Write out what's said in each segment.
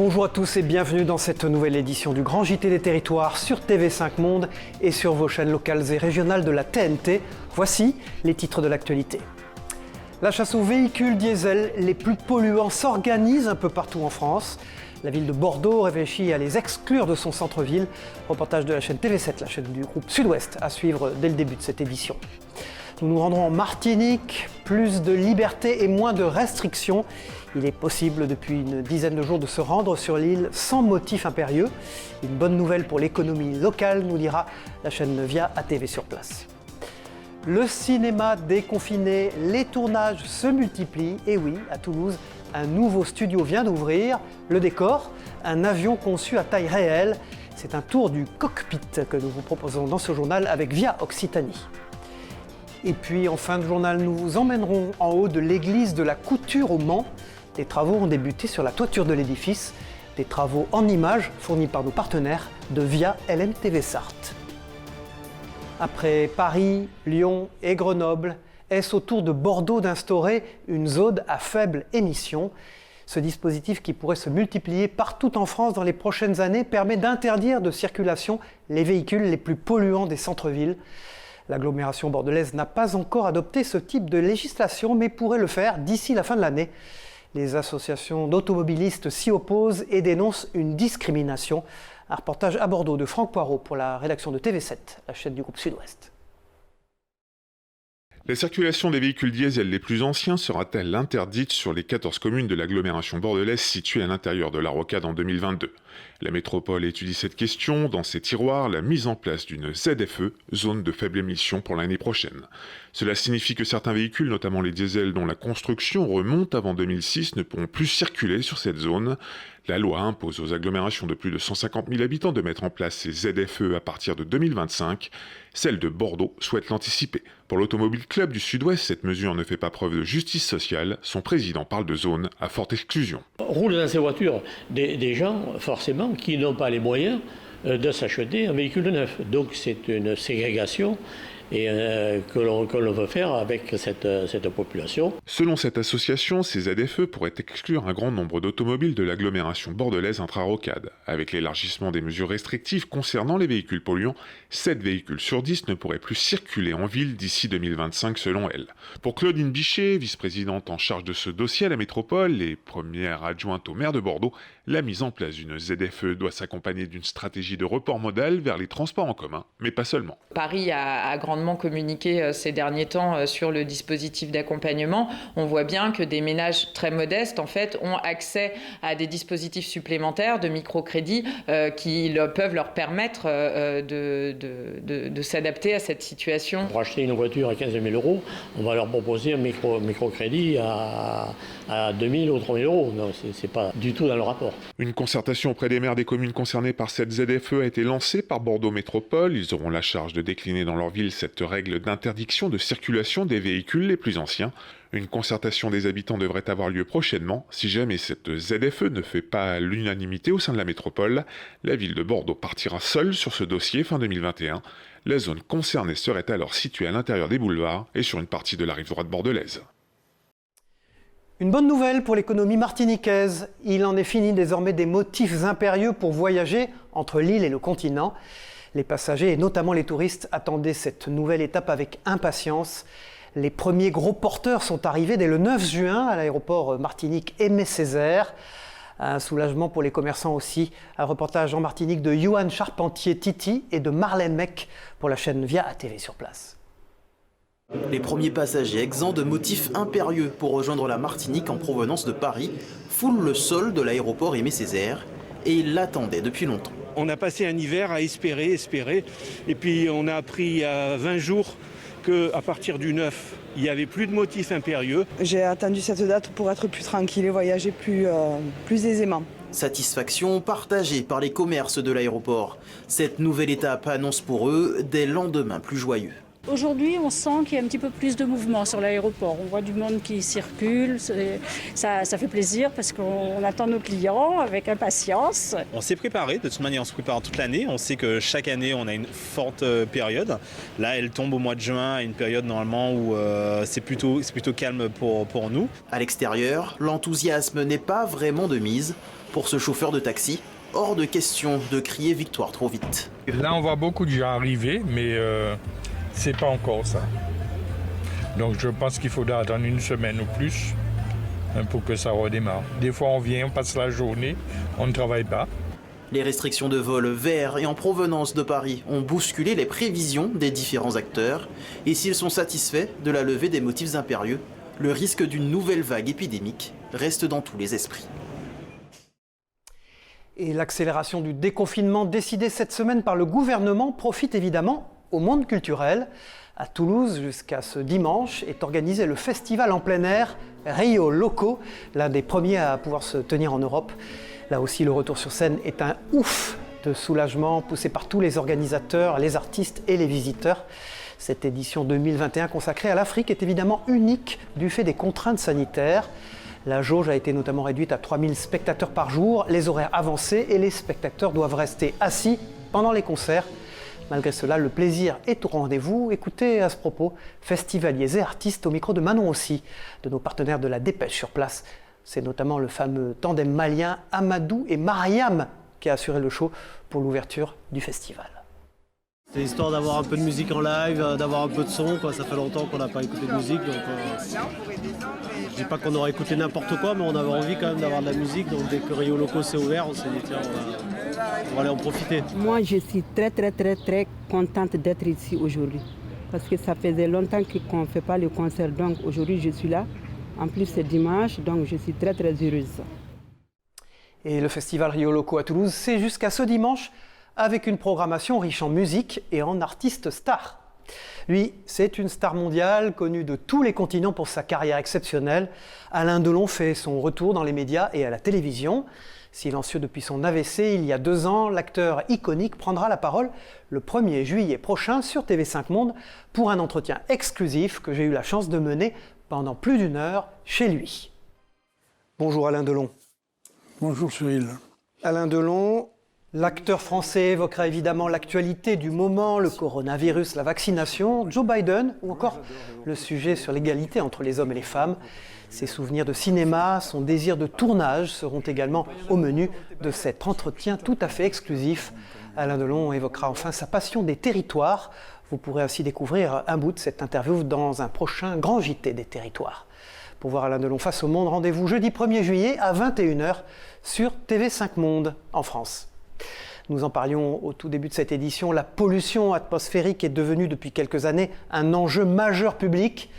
Bonjour à tous et bienvenue dans cette nouvelle édition du Grand JT des Territoires sur TV5 Monde et sur vos chaînes locales et régionales de la TNT. Voici les titres de l'actualité. La chasse aux véhicules diesel les plus polluants s'organise un peu partout en France. La ville de Bordeaux réfléchit à les exclure de son centre-ville. Reportage de la chaîne TV7, la chaîne du groupe Sud-Ouest, à suivre dès le début de cette édition. Nous nous rendrons en Martinique, plus de liberté et moins de restrictions. Il est possible depuis une dizaine de jours de se rendre sur l'île sans motif impérieux. Une bonne nouvelle pour l'économie locale, nous dira la chaîne Via ATV sur place. Le cinéma déconfiné, les tournages se multiplient. Et oui, à Toulouse, un nouveau studio vient d'ouvrir. Le décor, un avion conçu à taille réelle. C'est un tour du cockpit que nous vous proposons dans ce journal avec Via Occitanie. Et puis en fin de journal, nous vous emmènerons en haut de l'église de la Couture au Mans. Des travaux ont débuté sur la toiture de l'édifice. Des travaux en images fournis par nos partenaires de Via LMTV Sarthe. Après Paris, Lyon et Grenoble, est-ce au tour de Bordeaux d'instaurer une zone à faible émission ? Ce dispositif qui pourrait se multiplier partout en France dans les prochaines années permet d'interdire de circulation les véhicules les plus polluants des centres-villes. L'agglomération bordelaise n'a pas encore adopté ce type de législation, mais pourrait le faire d'ici la fin de l'année. Les associations d'automobilistes s'y opposent et dénoncent une discrimination. Un reportage à Bordeaux de Franck Poirot pour la rédaction de TV7, la chaîne du groupe Sud-Ouest. La circulation des véhicules diesel les plus anciens sera-t-elle interdite sur les 14 communes de l'agglomération bordelaise situées à l'intérieur de la rocade en 2022 ? La métropole étudie cette question dans ses tiroirs, la mise en place d'une ZFE, zone de faible émission pour l'année prochaine. Cela signifie que certains véhicules, notamment les diesels dont la construction remonte avant 2006, ne pourront plus circuler sur cette zone. La loi impose aux agglomérations de plus de 150 000 habitants de mettre en place ces ZFE à partir de 2025. Celle de Bordeaux souhaite l'anticiper. Pour l'Automobile Club du Sud-Ouest, cette mesure ne fait pas preuve de justice sociale. Son président parle de zone à forte exclusion. Roulent dans ces voitures des gens, forcément, qui n'ont pas les moyens de s'acheter un véhicule neuf. Donc c'est une ségrégation et que l'on veut faire avec cette population. Selon cette association, ces ZFE pourraient exclure un grand nombre d'automobiles de l'agglomération bordelaise intra-rocade. Avec l'élargissement des mesures restrictives concernant les véhicules polluants, 7 véhicules sur 10 ne pourraient plus circuler en ville d'ici 2025 selon elle. Pour Claudine Bichet, vice-présidente en charge de ce dossier à la métropole et première adjointe au maire de Bordeaux, la mise en place d'une ZFE doit s'accompagner d'une stratégie de report modal vers les transports en commun, mais pas seulement. Paris a grandement communiqué ces derniers temps sur le dispositif d'accompagnement. On voit bien que des ménages très modestes, en fait, ont accès à des dispositifs supplémentaires de microcrédit qui peuvent leur permettre de s'adapter à cette situation. Pour acheter une voiture à 15 000 €, on va leur proposer un microcrédit à 2 000 ou 3 000 €. Non, c'est pas du tout dans le rapport. Une concertation auprès des maires des communes concernées par cette ZFE a été lancée par Bordeaux Métropole. Ils auront la charge de décliner dans leur ville cette règle d'interdiction de circulation des véhicules les plus anciens. Une concertation des habitants devrait avoir lieu prochainement. Si jamais cette ZFE ne fait pas l'unanimité au sein de la métropole, la ville de Bordeaux partira seule sur ce dossier fin 2021. La zone concernée serait alors située à l'intérieur des boulevards et sur une partie de la rive droite bordelaise. Une bonne nouvelle pour l'économie martiniquaise. Il en est fini désormais des motifs impérieux pour voyager entre l'île et le continent. Les passagers et notamment les touristes attendaient cette nouvelle étape avec impatience. Les premiers gros porteurs sont arrivés dès le 9 juin à l'aéroport Martinique Aimé Césaire. Un soulagement pour les commerçants aussi. Un reportage en Martinique de Johan Charpentier-Titi et de Marlène Mec pour la chaîne Via ATV sur place. Les premiers passagers exempts de motifs impérieux pour rejoindre la Martinique en provenance de Paris foulent le sol de l'aéroport Aimé Césaire et ils l'attendaient depuis longtemps. On a passé un hiver à espérer, et puis on a appris il y a 20 jours qu'à partir du 9, il n'y avait plus de motifs impérieux. J'ai attendu cette date pour être plus tranquille et voyager plus aisément. Satisfaction partagée par les commerces de l'aéroport. Cette nouvelle étape annonce pour eux des lendemains plus joyeux. Aujourd'hui, on sent qu'il y a un petit peu plus de mouvement sur l'aéroport. On voit du monde qui circule. Ça fait plaisir parce qu'on attend nos clients avec impatience. On s'est préparé, de toute manière on se prépare toute l'année. On sait que chaque année on a une forte période. Là elle tombe au mois de juin, une période normalement où c'est plutôt calme pour nous. À l'extérieur, l'enthousiasme n'est pas vraiment de mise. Pour ce chauffeur de taxi, hors de question de crier victoire trop vite. Là on voit beaucoup de gens arriver, mais c'est pas encore ça. Donc je pense qu'il faudra attendre une semaine ou plus pour que ça redémarre. Des fois on vient, on passe la journée, on ne travaille pas. Les restrictions de vol vers et en provenance de Paris ont bousculé les prévisions des différents acteurs. Et s'ils sont satisfaits de la levée des motifs impérieux, le risque d'une nouvelle vague épidémique reste dans tous les esprits. Et l'accélération du déconfinement décidée cette semaine par le gouvernement profite évidemment au monde culturel. À Toulouse, jusqu'à ce dimanche, est organisé le festival en plein air Rio Loco, l'un des premiers à pouvoir se tenir en Europe. Là aussi, le retour sur scène est un ouf de soulagement poussé par tous les organisateurs, les artistes et les visiteurs. Cette édition 2021 consacrée à l'Afrique est évidemment unique du fait des contraintes sanitaires. La jauge a été notamment réduite à 3000 spectateurs par jour, les horaires avancés et les spectateurs doivent rester assis pendant les concerts. Malgré cela, le plaisir est au rendez-vous. Écoutez à ce propos, festivaliers et artistes au micro de Manon aussi, de nos partenaires de la Dépêche sur place. C'est notamment le fameux tandem malien Amadou et Mariam qui a assuré le show pour l'ouverture du festival. C'est histoire d'avoir un peu de musique en live, d'avoir un peu de son, quoi. Ça fait longtemps qu'on n'a pas écouté de musique, donc je dis pas qu'on aurait écouté n'importe quoi, mais on avait envie quand même d'avoir de la musique. Donc dès que Rio Loco s'est ouvert, on s'est dit tiens, on va aller en profiter. Moi, je suis très contente d'être ici aujourd'hui, parce que ça faisait longtemps qu'on ne fait pas le concert, donc aujourd'hui je suis là. En plus c'est dimanche, donc je suis très heureuse. Et le festival Rio Loco à Toulouse, c'est jusqu'à ce dimanche, avec une programmation riche en musique et en artistes stars. Lui, c'est une star mondiale connue de tous les continents pour sa carrière exceptionnelle. Alain Delon fait son retour dans les médias et à la télévision. Silencieux depuis son AVC il y a 2 ans, l'acteur iconique prendra la parole le 1er juillet prochain sur TV5 Monde pour un entretien exclusif que j'ai eu la chance de mener pendant plus d'1 heure chez lui. Bonjour Alain Delon. Bonjour Cyril. Alain Delon, l'acteur français évoquera évidemment l'actualité du moment, le coronavirus, la vaccination, Joe Biden ou encore le sujet sur l'égalité entre les hommes et les femmes. Ses souvenirs de cinéma, son désir de tournage seront également au menu de cet entretien tout à fait exclusif. Alain Delon évoquera enfin sa passion des territoires. Vous pourrez ainsi découvrir un bout de cette interview dans un prochain grand JT des territoires. Pour voir Alain Delon face au monde, rendez-vous jeudi 1er juillet à 21h sur TV5 Monde en France. Nous en parlions au tout début de cette édition, la pollution atmosphérique est devenue depuis quelques années un enjeu majeur public.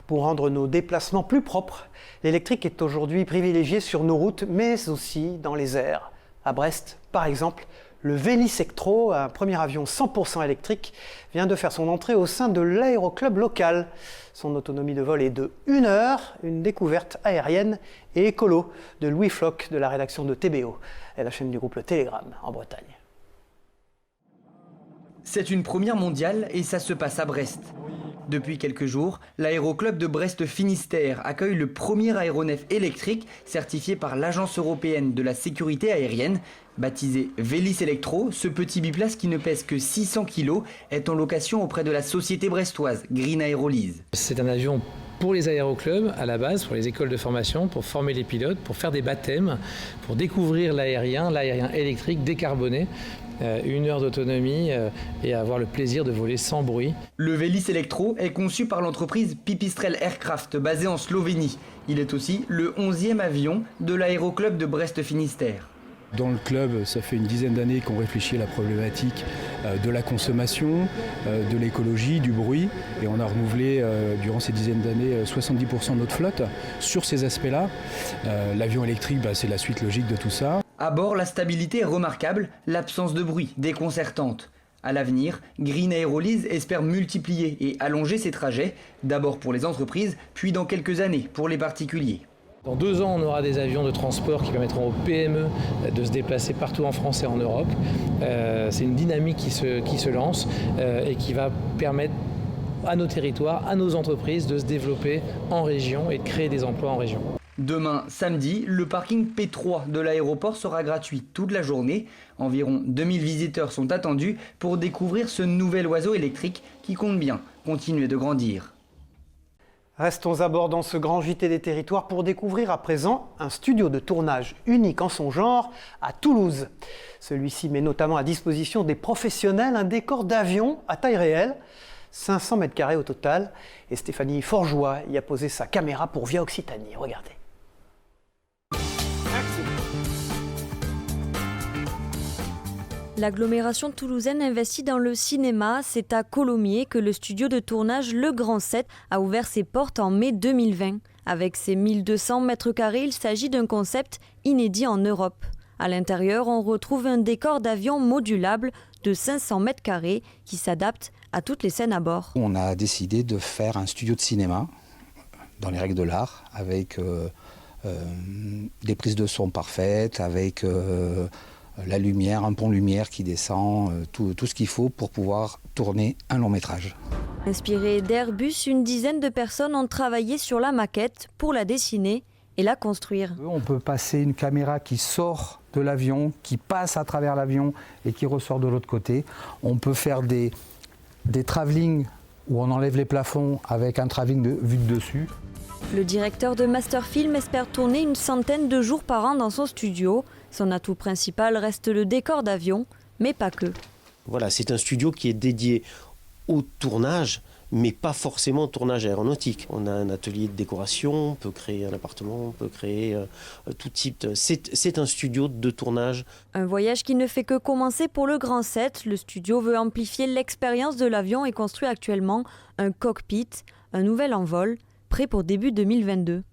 Pour rendre nos déplacements plus propres, l'électrique est aujourd'hui privilégié sur nos routes, mais aussi dans les airs. À Brest, par exemple, le Vélisectro, un premier avion 100% électrique, vient de faire son entrée au sein de l'aéroclub local. Son autonomie de vol est de 1 heure, une découverte aérienne et écolo de Louis Floch de la rédaction de TBO, et la chaîne du groupe Le Télégramme en Bretagne. C'est une première mondiale et ça se passe à Brest. Depuis quelques jours, l'aéroclub de Brest-Finistère accueille le premier aéronef électrique certifié par l'Agence européenne de la sécurité aérienne. Baptisé Vélisectro, ce petit biplace qui ne pèse que 600 kg est en location auprès de la société brestoise Green Aerolyse. C'est un avion pour les aéroclubs à la base, pour les écoles de formation, pour former les pilotes, pour faire des baptêmes, pour découvrir l'aérien électrique décarboné. 1 heure d'autonomie et avoir le plaisir de voler sans bruit. Le Vélisectro est conçu par l'entreprise Pipistrel Aircraft basée en Slovénie. Il est aussi le 11e avion de l'aéroclub de Brest-Finistère. Dans le club, ça fait une dizaine d'années qu'on réfléchit à la problématique de la consommation, de l'écologie, du bruit. Et on a renouvelé durant ces dizaines d'années 70% de notre flotte sur ces aspects-là. L'avion électrique, c'est la suite logique de tout ça. À bord, la stabilité est remarquable, l'absence de bruit déconcertante. À l'avenir, Green Aerolyse espère multiplier et allonger ses trajets, d'abord pour les entreprises, puis dans quelques années pour les particuliers. Dans 2 ans, on aura des avions de transport qui permettront aux PME de se déplacer partout en France et en Europe. C'est une dynamique qui se lance et qui va permettre à nos territoires, à nos entreprises de se développer en région et de créer des emplois en région. Demain, samedi, le parking P3 de l'aéroport sera gratuit toute la journée. Environ 2000 visiteurs sont attendus pour découvrir ce nouvel oiseau électrique qui compte bien continuer de grandir. Restons à bord dans ce grand JT des territoires pour découvrir à présent un studio de tournage unique en son genre à Toulouse. Celui-ci met notamment à disposition des professionnels un décor d'avion à taille réelle, 500 mètres carrés au total, et Stéphanie Forgeois y a posé sa caméra pour Via Occitanie. Regardez. L'agglomération toulousaine investit dans le cinéma. C'est à Colomiers que le studio de tournage Le Grand 7 a ouvert ses portes en mai 2020. Avec ses 1200 mètres carrés, il s'agit d'un concept inédit en Europe. À l'intérieur, on retrouve un décor d'avion modulable de 500 mètres carrés qui s'adapte à toutes les scènes à bord. On a décidé de faire un studio de cinéma dans les règles de l'art avec des prises de son parfaites, avec la lumière, un pont lumière qui descend, tout ce qu'il faut pour pouvoir tourner un long métrage. Inspiré d'Airbus, une dizaine de personnes ont travaillé sur la maquette pour la dessiner et la construire. On peut passer une caméra qui sort de l'avion, qui passe à travers l'avion et qui ressort de l'autre côté. On peut faire des travelling où on enlève les plafonds avec un travelling vu de dessus. Le directeur de Masterfilm espère tourner une centaine de jours par an dans son studio. Son atout principal reste le décor d'avion, mais pas que. Voilà, c'est un studio qui est dédié au tournage, mais pas forcément au tournage aéronautique. On a un atelier de décoration, on peut créer un appartement, on peut créer tout type. C'est un studio de tournage. Un voyage qui ne fait que commencer pour le Grand 7. Le studio veut amplifier l'expérience de l'avion et construit actuellement un cockpit, un nouvel envol, prêt pour début 2022.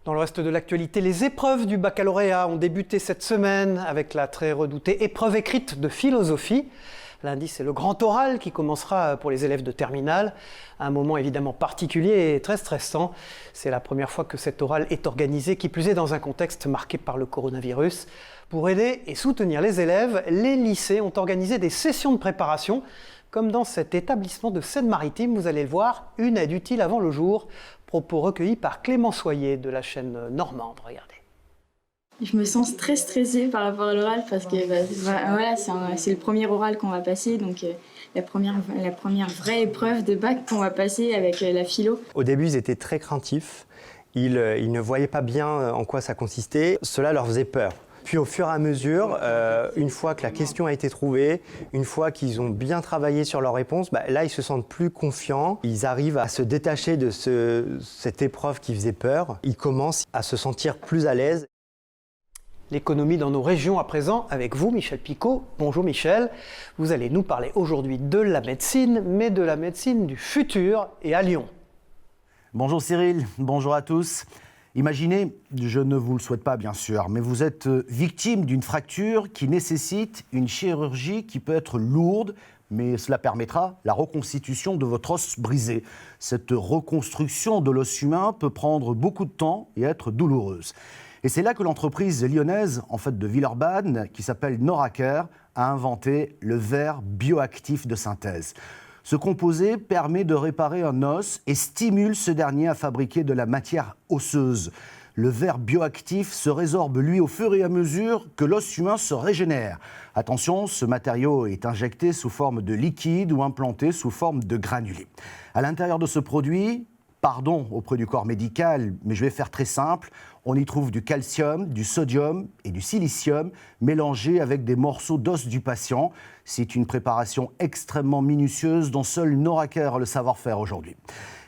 Dans le reste de l'actualité, les épreuves du baccalauréat ont débuté cette semaine avec la très redoutée épreuve écrite de philosophie. Lundi, c'est le grand oral qui commencera pour les élèves de terminale. Un moment évidemment particulier et très stressant. C'est la première fois que cet oral est organisé, qui plus est dans un contexte marqué par le coronavirus. Pour aider et soutenir les élèves, les lycées ont organisé des sessions de préparation. Comme dans cet établissement de Seine-Maritime, vous allez le voir, une aide utile avant le jour. Propos recueillis par Clément Soyer de la chaîne Normande. Regardez. Je me sens très stressée par rapport à l'oral parce que voilà, c'est le premier oral qu'on va passer, donc la première vraie épreuve de bac qu'on va passer avec la philo. Au début, ils étaient très craintifs, ils ne voyaient pas bien en quoi ça consistait, cela leur faisait peur. Puis au fur et à mesure, une fois que la question a été trouvée, une fois qu'ils ont bien travaillé sur leurs réponses, là ils se sentent plus confiants, ils arrivent à se détacher de cette épreuve qui faisait peur, ils commencent à se sentir plus à l'aise. L'économie dans nos régions à présent, avec vous Michel Picot. Bonjour Michel, vous allez nous parler aujourd'hui de la médecine, mais de la médecine du futur et à Lyon. Bonjour Cyril, bonjour à tous. Imaginez, je ne vous le souhaite pas bien sûr, mais vous êtes victime d'une fracture qui nécessite une chirurgie qui peut être lourde, mais cela permettra la reconstitution de votre os brisé. Cette reconstruction de l'os humain peut prendre beaucoup de temps et être douloureuse. Et c'est là que l'entreprise lyonnaise, en fait de Villeurbanne, qui s'appelle Noraker, a inventé le verre bioactif de synthèse. Ce composé permet de réparer un os et stimule ce dernier à fabriquer de la matière osseuse. Le verre bioactif se résorbe, lui, au fur et à mesure que l'os humain se régénère. Attention, ce matériau est injecté sous forme de liquide ou implanté sous forme de granulés. À l'intérieur de ce produit, pardon auprès du corps médical, mais je vais faire très simple, on y trouve du calcium, du sodium et du silicium mélangés avec des morceaux d'os du patient. C'est une préparation extrêmement minutieuse dont seul Noraker a le savoir-faire aujourd'hui.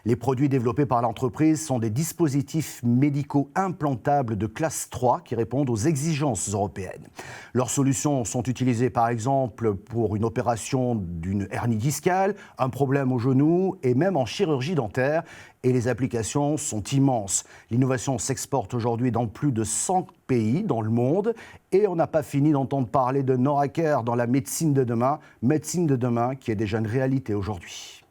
Les produits développés par l'entreprise sont des dispositifs médicaux implantables de classe 3 qui répondent aux exigences européennes. Leurs solutions sont utilisées par exemple pour une opération d'une hernie discale, un problème au genou et même en chirurgie dentaire. Et les applications sont immenses. L'innovation s'exporte aujourd'hui dans plus de 100 pays dans le monde et on n'a pas fini d'entendre parler de Noraker dans la médecine de demain qui est déjà une réalité aujourd'hui.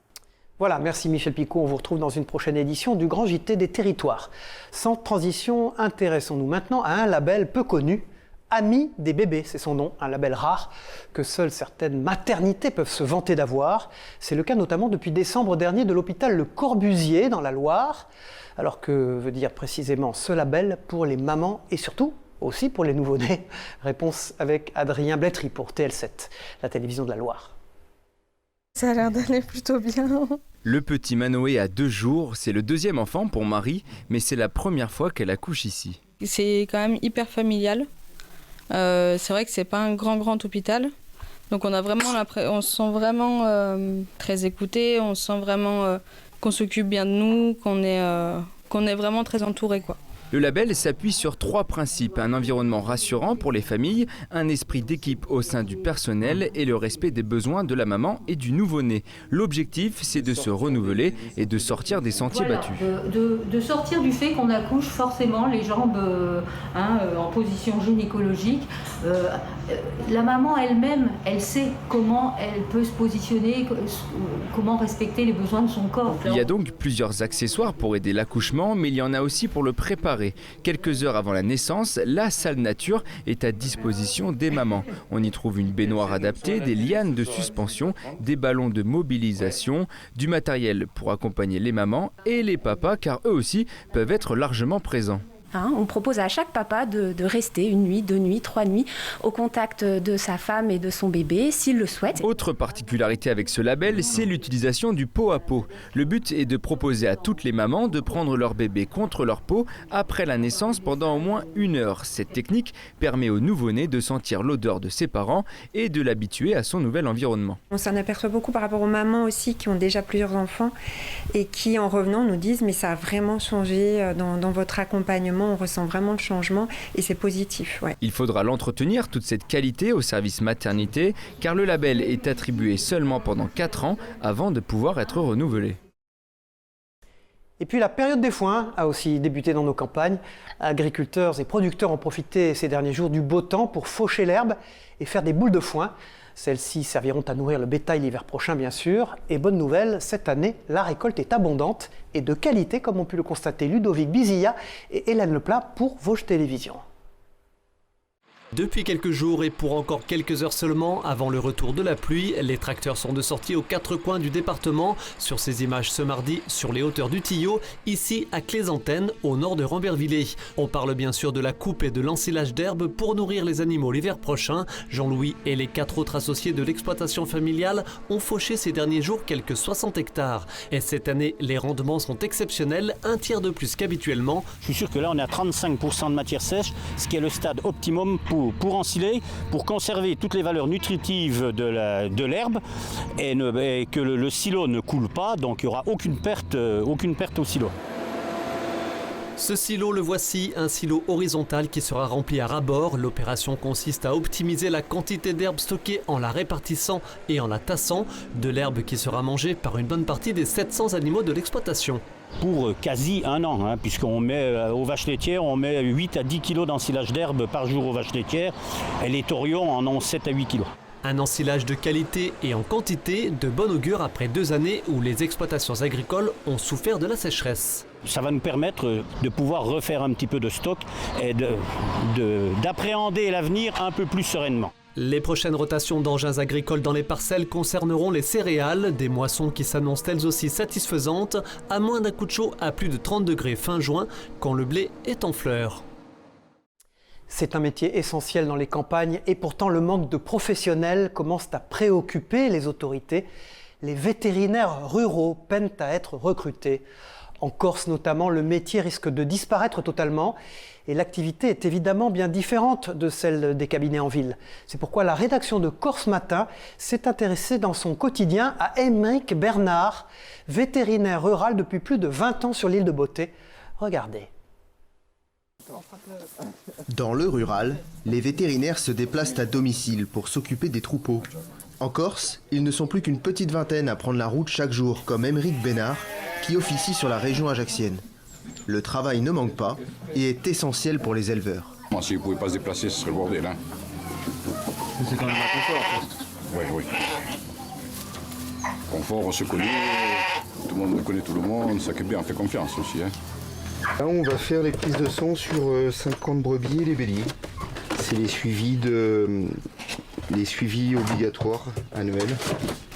Voilà, merci Michel Picot. On vous retrouve dans une prochaine édition du Grand JT des Territoires. Sans transition, intéressons-nous maintenant à un label peu connu, Amis des bébés, c'est son nom, un label rare que seules certaines maternités peuvent se vanter d'avoir. C'est le cas notamment depuis décembre dernier de l'hôpital Le Corbusier dans la Loire. Alors que veut dire précisément ce label pour les mamans et surtout aussi pour les nouveau-nés? Réponse avec Adrien Blétry pour TL7, la télévision de la Loire. Ça a l'air d'aller plutôt bien. Le petit Manoé a 2 jours, c'est le 2e enfant pour Marie, mais c'est la première fois qu'elle accouche ici. C'est quand même hyper familial. C'est vrai que c'est pas un grand hôpital. Donc on se sent vraiment très écouté, on sent vraiment qu'on s'occupe bien de nous, qu'on est vraiment très entouré, quoi. Le label s'appuie sur 3 principes, un environnement rassurant pour les familles, un esprit d'équipe au sein du personnel et le respect des besoins de la maman et du nouveau-né. L'objectif, c'est de se renouveler et de sortir des sentiers battus. De sortir du fait qu'on accouche forcément les jambes en position gynécologique. La maman elle-même, elle sait comment elle peut se positionner, comment respecter les besoins de son corps. Il y a donc plusieurs accessoires pour aider l'accouchement, mais il y en a aussi pour le préparer. Quelques heures avant la naissance, la salle nature est à disposition des mamans. On y trouve une baignoire adaptée, des lianes de suspension, des ballons de mobilisation, du matériel pour accompagner les mamans et les papas car eux aussi peuvent être largement présents. On propose à chaque papa de rester 1 nuit, 2 nuits, 3 nuits au contact de sa femme et de son bébé s'il le souhaite. Autre particularité avec ce label, c'est l'utilisation du pot à pot. Le but est de proposer à toutes les mamans de prendre leur bébé contre leur peau après la naissance pendant au moins 1 heure. Cette technique permet au nouveau-né de sentir l'odeur de ses parents et de l'habituer à son nouvel environnement. On s'en aperçoit beaucoup par rapport aux mamans aussi qui ont déjà plusieurs enfants et qui en revenant nous disent mais ça a vraiment changé dans votre accompagnement. On ressent vraiment le changement et c'est positif. Ouais. Il faudra l'entretenir, toute cette qualité au service maternité, car le label est attribué seulement pendant 4 ans avant de pouvoir être renouvelé. Et puis la période des foins a aussi débuté dans nos campagnes. Agriculteurs et producteurs ont profité ces derniers jours du beau temps pour faucher l'herbe et faire des boules de foin. Celles-ci serviront à nourrir le bétail l'hiver prochain, bien sûr. Et bonne nouvelle, cette année, la récolte est abondante et de qualité, comme ont pu le constater Ludovic Bizilla et Hélène Leplat pour Vosges Télévisions. Depuis quelques jours et pour encore quelques heures seulement avant le retour de la pluie, les tracteurs sont de sortie aux 4 coins du département. Sur ces images ce mardi, sur les hauteurs du Tillot, ici à Clézantaine, au nord de Rambervillers. On parle bien sûr de la coupe et de l'ensilage d'herbe pour nourrir les animaux l'hiver prochain. Jean-Louis et les 4 autres associés de l'exploitation familiale ont fauché ces derniers jours quelques 60 hectares. Et cette année, les rendements sont exceptionnels, 1/3 de plus qu'habituellement. Je suis sûr que là, on est à 35% de matière sèche, ce qui est le stade optimum pour ensiler, pour conserver toutes les valeurs nutritives de l'herbe et que le silo ne coule pas, donc il n'y aura aucune perte au silo. Ce silo, le voici, un silo horizontal qui sera rempli à ras-bord. L'opération consiste à optimiser la quantité d'herbe stockée en la répartissant et en la tassant, de l'herbe qui sera mangée par une bonne partie des 700 animaux de l'exploitation. Pour quasi 1 an, puisqu'on met aux vaches laitières, on met 8 à 10 kg d'ensilage d'herbe par jour aux vaches laitières, et les taurions en ont 7 à 8 kg. Un ensilage de qualité et en quantité, de bon augure après 2 années où les exploitations agricoles ont souffert de la sécheresse. Ça va nous permettre de pouvoir refaire un petit peu de stock et d'appréhender l'avenir un peu plus sereinement. Les prochaines rotations d'engins agricoles dans les parcelles concerneront les céréales, des moissons qui s'annoncent elles aussi satisfaisantes, à moins d'un coup de chaud à plus de 30 degrés fin juin, quand le blé est en fleurs. C'est un métier essentiel dans les campagnes et pourtant le manque de professionnels commence à préoccuper les autorités. Les vétérinaires ruraux peinent à être recrutés. En Corse notamment, le métier risque de disparaître totalement et l'activité est évidemment bien différente de celle des cabinets en ville. C'est pourquoi la rédaction de Corse Matin s'est intéressée dans son quotidien à Émeric Bernard, vétérinaire rural depuis plus de 20 ans sur l'île de Beauté. Regardez. Dans le rural, les vétérinaires se déplacent à domicile pour s'occuper des troupeaux. En Corse, ils ne sont plus qu'une petite vingtaine à prendre la route chaque jour, comme Émeric Bernard, qui officie sur la région ajaxienne. Le travail ne manque pas et est essentiel pour les éleveurs. Moi, si vous ne pouvez pas se déplacer, ce serait le bordel. Hein. C'est quand même un confort. Oui. Confort, on se connaît, tout le monde connaît tout le monde, ça fait bien, on fait confiance aussi. Hein. Là, on va faire les prises de sang sur 50 brebis et les béliers. C'est les suivis obligatoires annuels.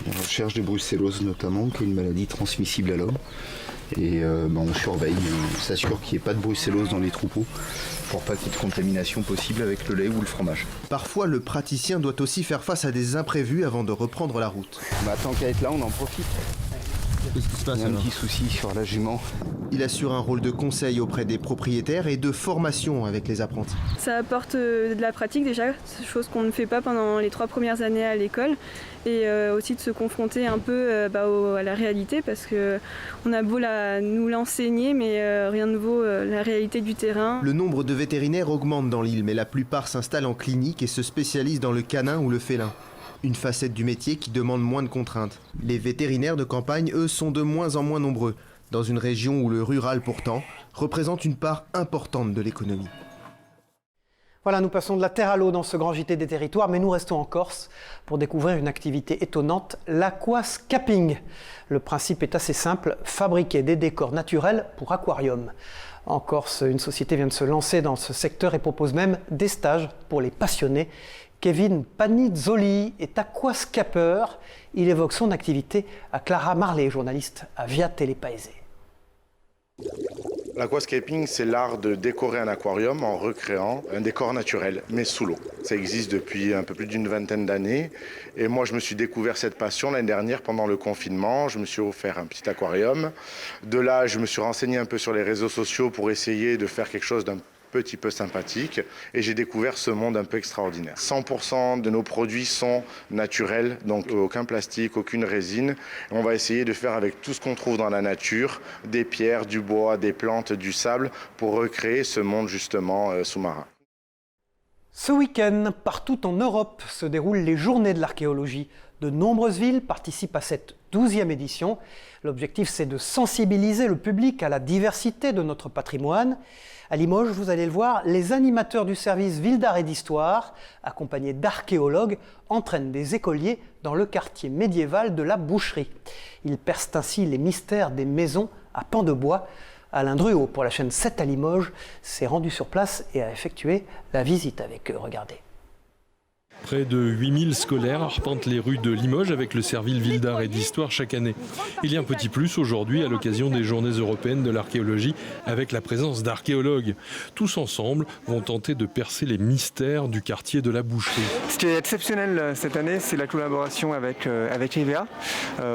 On recherche de brucellose notamment, qui est une maladie transmissible à l'homme. Et on surveille, on s'assure qu'il n'y ait pas de brucellose dans les troupeaux pour pas qu'il y ait de contamination possible avec le lait ou le fromage. Parfois, le praticien doit aussi faire face à des imprévus avant de reprendre la route. Tant qu'à être là, on en profite. Qu'est-ce qui se passe? Il y a un petit souci sur la jument. Il assure un rôle de conseil auprès des propriétaires et de formation avec les apprentis. Ça apporte de la pratique déjà, chose qu'on ne fait pas pendant les 3 premières années à l'école, et aussi de se confronter un peu à la réalité, parce qu'on a beau nous l'enseigner, mais rien ne vaut la réalité du terrain. Le nombre de vétérinaires augmente dans l'île, mais la plupart s'installent en clinique et se spécialisent dans le canin ou le félin. Une facette du métier qui demande moins de contraintes. Les vétérinaires de campagne, eux, sont de moins en moins nombreux, dans une région où le rural, pourtant, représente une part importante de l'économie. Voilà, nous passons de la terre à l'eau dans ce grand JT des territoires, mais nous restons en Corse pour découvrir une activité étonnante, l'aquascaping. Le principe est assez simple, fabriquer des décors naturels pour aquarium. En Corse, une société vient de se lancer dans ce secteur et propose même des stages pour les passionnés. Kevin Panizzoli est aquascapeur. Il évoque son activité à Clara Marley, journaliste à Via Télépaese. L'aquascaping, c'est l'art de décorer un aquarium en recréant un décor naturel, mais sous l'eau. Ça existe depuis un peu plus d'une vingtaine d'années. Et moi, je me suis découvert cette passion l'année dernière pendant le confinement. Je me suis offert un petit aquarium. De là, je me suis renseigné un peu sur les réseaux sociaux pour essayer de faire quelque chose d'un petit peu sympathique, et j'ai découvert ce monde un peu extraordinaire. 100% de nos produits sont naturels, donc aucun plastique, aucune résine. On va essayer de faire avec tout ce qu'on trouve dans la nature, des pierres, du bois, des plantes, du sable, pour recréer ce monde justement sous-marin. Ce week-end, partout en Europe, se déroulent les Journées de l'archéologie. De nombreuses villes participent à cette 12e édition. L'objectif, c'est de sensibiliser le public à la diversité de notre patrimoine. À Limoges, vous allez le voir, les animateurs du service Ville d'Art et d'Histoire, accompagnés d'archéologues, entraînent des écoliers dans le quartier médiéval de la Boucherie. Ils percent ainsi les mystères des maisons à pans de bois. Alain Druot, pour la chaîne 7 à Limoges, s'est rendu sur place et a effectué la visite avec eux. Regardez. Près de 8000 scolaires arpentent les rues de Limoges avec le service Ville d'Art et d'Histoire chaque année. Il y a un petit plus aujourd'hui à l'occasion des Journées européennes de l'archéologie avec la présence d'archéologues. Tous ensemble vont tenter de percer les mystères du quartier de la Boucherie. Ce qui est exceptionnel cette année, c'est la collaboration avec EVA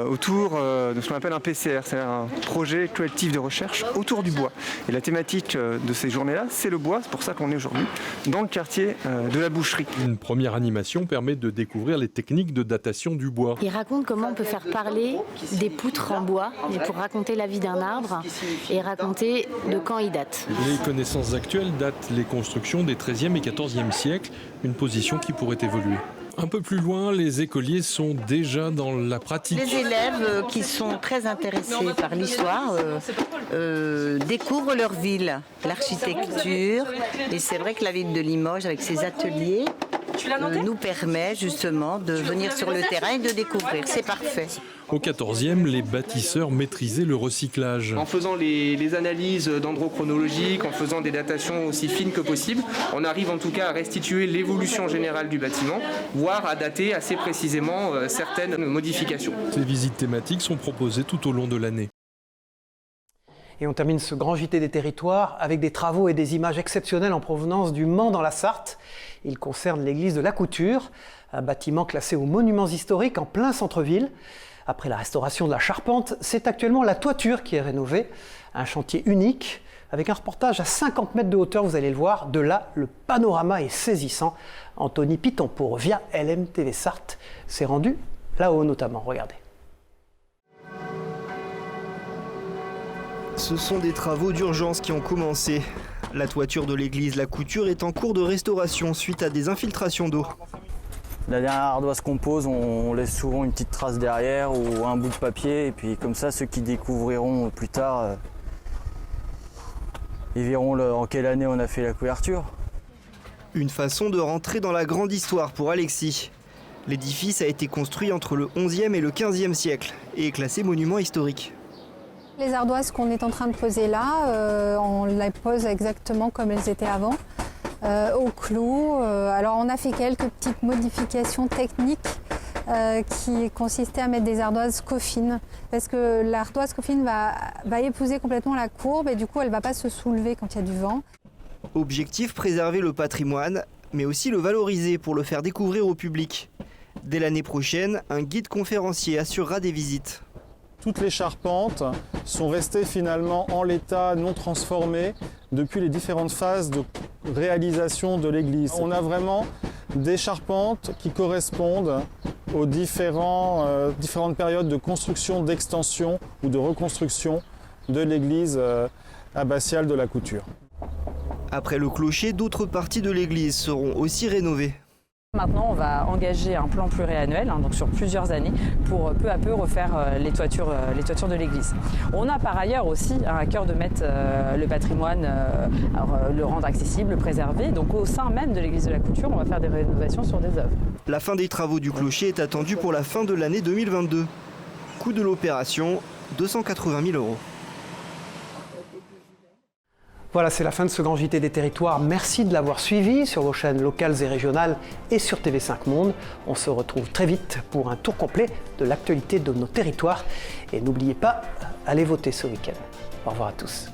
autour de ce qu'on appelle un PCR, c'est un projet collectif de recherche autour du bois. Et la thématique de ces journées-là, c'est le bois, c'est pour ça qu'on est aujourd'hui dans le quartier de la Boucherie. Une première animation permet de découvrir les techniques de datation du bois. Il raconte comment on peut faire parler des poutres en bois et pour raconter la vie d'un arbre et raconter de quand il date. Les connaissances actuelles datent les constructions des XIIIe et XIVe siècles, une position qui pourrait évoluer. Un peu plus loin, les écoliers sont déjà dans la pratique. Les élèves qui sont très intéressés par l'histoire découvrent leur ville, l'architecture. Et c'est vrai que la ville de Limoges, avec ses ateliers, nous permet justement de venir sur le terrain et de découvrir. C'est parfait. Au XIVe, les bâtisseurs maîtrisaient le recyclage. En faisant les analyses dendrochronologiques, en faisant des datations aussi fines que possible, on arrive en tout cas à restituer l'évolution générale du bâtiment, voire à dater assez précisément certaines modifications. Ces visites thématiques sont proposées tout au long de l'année. Et on termine ce grand JT des territoires avec des travaux et des images exceptionnelles en provenance du Mans dans la Sarthe. Il concerne l'église de la Couture, un bâtiment classé aux monuments historiques en plein centre-ville. Après la restauration de la charpente, c'est actuellement la toiture qui est rénovée. Un chantier unique avec un reportage à 50 mètres de hauteur, vous allez le voir. De là, le panorama est saisissant. Anthony Piton pour Via LMTV Sarthe s'est rendu là-haut notamment. Regardez. Ce sont des travaux d'urgence qui ont commencé. La toiture de l'église La Couture est en cours de restauration suite à des infiltrations d'eau. La dernière ardoise qu'on pose, on laisse souvent une petite trace derrière ou un bout de papier. Et puis comme ça, ceux qui découvriront plus tard, ils verront en quelle année on a fait la couverture. Une façon de rentrer dans la grande histoire pour Alexis. L'édifice a été construit entre le 11e et le 15e siècle et est classé monument historique. Les ardoises qu'on est en train de poser là, on les pose exactement comme elles étaient avant. au clou. Alors on a fait quelques petites modifications techniques qui consistaient à mettre des ardoises coffines, parce que l'ardoise coffine va épouser complètement la courbe et du coup elle ne va pas se soulever quand il y a du vent. Objectif, préserver le patrimoine, mais aussi le valoriser pour le faire découvrir au public. Dès l'année prochaine, un guide conférencier assurera des visites. Toutes les charpentes sont restées finalement en l'état non transformé depuis les différentes phases de réalisation de l'église. On a vraiment des charpentes qui correspondent aux différentes périodes de construction, d'extension ou de reconstruction de l'église abbatiale de la Couture. Après le clocher, d'autres parties de l'église seront aussi rénovées. Maintenant, on va engager un plan pluriannuel, donc sur plusieurs années, pour peu à peu refaire les toitures de l'église. On a par ailleurs aussi à cœur de mettre le patrimoine, le rendre accessible, le préserver. Donc au sein même de l'église de la Couture, on va faire des rénovations sur des œuvres. La fin des travaux du clocher est attendue pour la fin de l'année 2022. Coût de l'opération, 280 000 €. Voilà, c'est la fin de ce grand JT des territoires. Merci de l'avoir suivi sur vos chaînes locales et régionales et sur TV5 Monde. On se retrouve très vite pour un tour complet de l'actualité de nos territoires. Et n'oubliez pas, allez voter ce week-end. Au revoir à tous.